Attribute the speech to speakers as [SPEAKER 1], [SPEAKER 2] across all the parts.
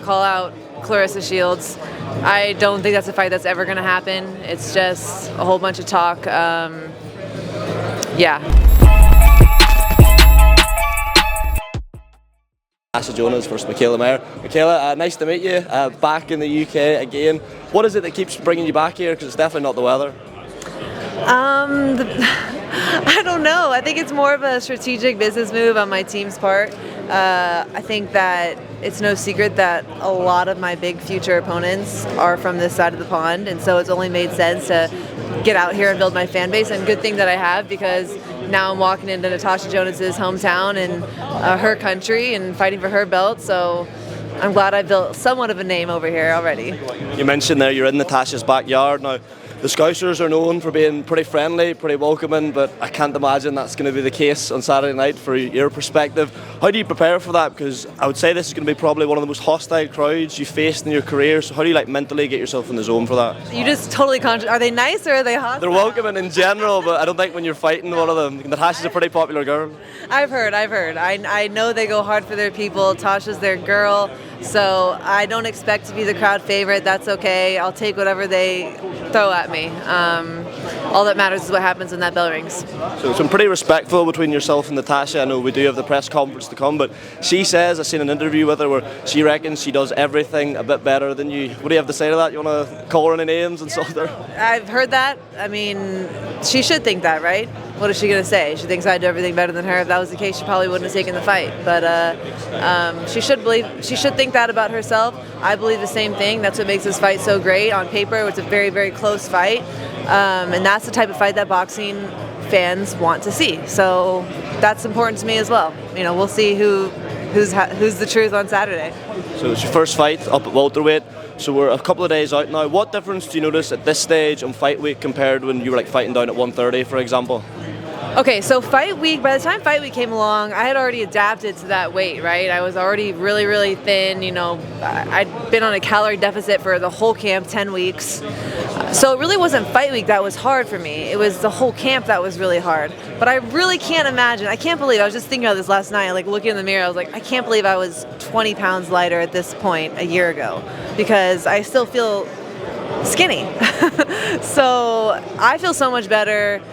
[SPEAKER 1] call out Claressa Shields. I don't think that's a fight that's ever going to happen. It's just a whole bunch of talk. Yeah.
[SPEAKER 2] Natasha Jonas versus Mikaela Mayer. Mikaela, nice to meet you. Back in the UK again. What is it that keeps bringing you back here? Because it's definitely not the weather.
[SPEAKER 1] I don't know. I think it's more of a strategic business move on my team's part. I think that it's no secret that a lot of my big future opponents are from this side of the pond, and so it's only made sense to get out here and build my fan base. And good thing that I have, because now I'm walking into Natasha Jonas's hometown and her country and fighting for her belt. So I'm glad I built somewhat of a name over here already.
[SPEAKER 2] You mentioned there you're in Natasha's backyard now. The Scousers are known for being pretty friendly, pretty welcoming, but I can't imagine that's going to be the case on Saturday night for your perspective. How do you prepare for that? Because I would say this is going to be probably one of the most hostile crowds you've faced in your career, so how do you mentally get yourself in the zone for that?
[SPEAKER 1] You just totally are they nice or are they hostile?
[SPEAKER 2] They're welcoming in general, but I don't think when you're fighting one of them. Natasha's a pretty popular girl.
[SPEAKER 1] I've heard. I know they go hard for their people. Tasha's their girl, so I don't expect to be the crowd favorite. That's okay. I'll take whatever they throw at me. All that matters is what happens when that bell rings.
[SPEAKER 2] So it's been pretty respectful between yourself and Natasha. I know we do have the press conference to come, but she says, I've seen an interview with her where she reckons she does everything a bit better than you. What do you have to say to that? You want to call her any names and insult her?
[SPEAKER 1] I've heard that. I mean, she should think that, right? What is she going to say? She thinks I do everything better than her. If that was the case, she probably wouldn't have taken the fight. But she should think that about herself. I believe the same thing. That's what makes this fight so great. On paper, it's a very, very close fight. And that's the type of fight that boxing fans want to see. So that's important to me as well. You know, we'll see who's the truth on Saturday.
[SPEAKER 2] So it's your first fight up at welterweight. So we're a couple of days out now. What difference do you notice at this stage on fight week compared when you were fighting down at 130, for example?
[SPEAKER 1] Okay, so fight week, by the time fight week came along, I had already adapted to that weight, right? I was already really, really thin. You know, I'd been on a calorie deficit for the whole camp, 10 weeks. So it really wasn't fight week that was hard for me. It was the whole camp that was really hard. But I really can't imagine, I can't believe, I was just thinking about this last night, looking in the mirror, I was like, I can't believe I was 20 pounds lighter at this point a year ago, because I still feel skinny. So I feel so much better.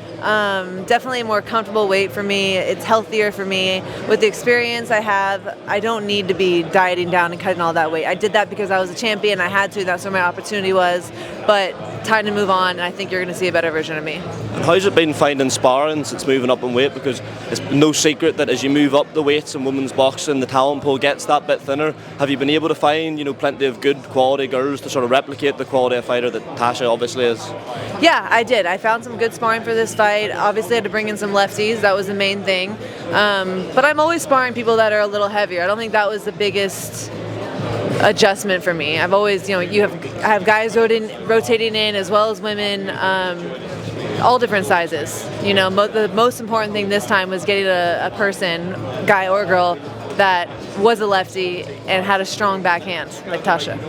[SPEAKER 1] Definitely a more comfortable weight for me. It's healthier for me. With the experience I have, I don't need to be dieting down and cutting all that weight. I did that because I was a champion. I had to. That's where my opportunity was. But time to move on, and I think you're going to see a better version of me.
[SPEAKER 2] And how's it been finding sparring since moving up in weight? Because it's no secret that as you move up the weights in women's boxing, the talent pool gets that bit thinner. Have you been able to find, plenty of good quality girls to sort of replicate the quality of fighter that Tasha obviously is?
[SPEAKER 1] Yeah, I did. I found some good sparring for this fight. Obviously, I had to bring in some lefties. That was the main thing. But I'm always sparring people that are a little heavier. I don't think that was the biggest adjustment for me. I've always, I have guys rotating in as well as women, all different sizes. The most important thing this time was getting a person, guy or girl, that was a lefty and had a strong backhand, like Tasha.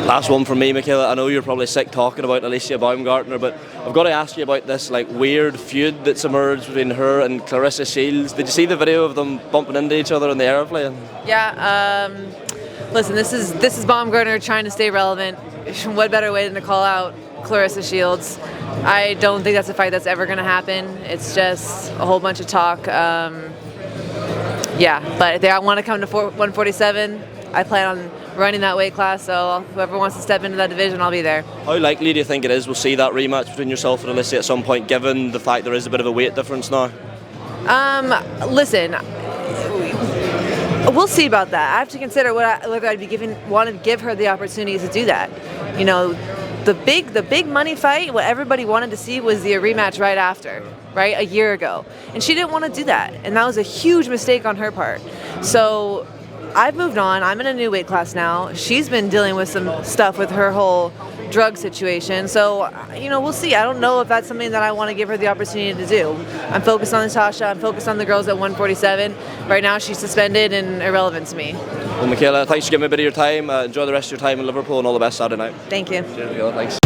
[SPEAKER 2] Last one from me, Mikaela. I know you're probably sick talking about Alycia Baumgardner, but I've got to ask you about this weird feud that's emerged between her and Claressa Shields. Did you see the video of them bumping into each other in the airplane?
[SPEAKER 1] Yeah. Listen, this is Baumgardner trying to stay relevant. What better way than to call out Claressa Shields? I don't think that's a fight that's ever going to happen. It's just a whole bunch of talk. Yeah, but if they want to come to 147, I plan on running that weight class, so whoever wants to step into that division, I'll be there. How
[SPEAKER 2] likely do you think it is we'll see that rematch between yourself and Alycia at some point, given the fact there is a bit of a weight difference now?
[SPEAKER 1] Listen, we'll see about that. I have to consider whether I'd want to give her the opportunity to do that. The big money fight, what everybody wanted to see was the rematch right after, right, a year ago. And she didn't want to do that. And that was a huge mistake on her part. So I've moved on. I'm in a new weight class now. She's been dealing with some stuff with her whole drug situation. So, we'll see. I don't know if that's something that I want to give her the opportunity to do. I'm focused on Natasha. I'm focused on the girls at 147. Right now, she's suspended and irrelevant to me.
[SPEAKER 2] Well, Mikaela, thanks for giving me a bit of your time. Enjoy the rest of your time in Liverpool and all the best Saturday night.
[SPEAKER 1] Thank you.
[SPEAKER 2] Cheers, Mikaela. Thanks.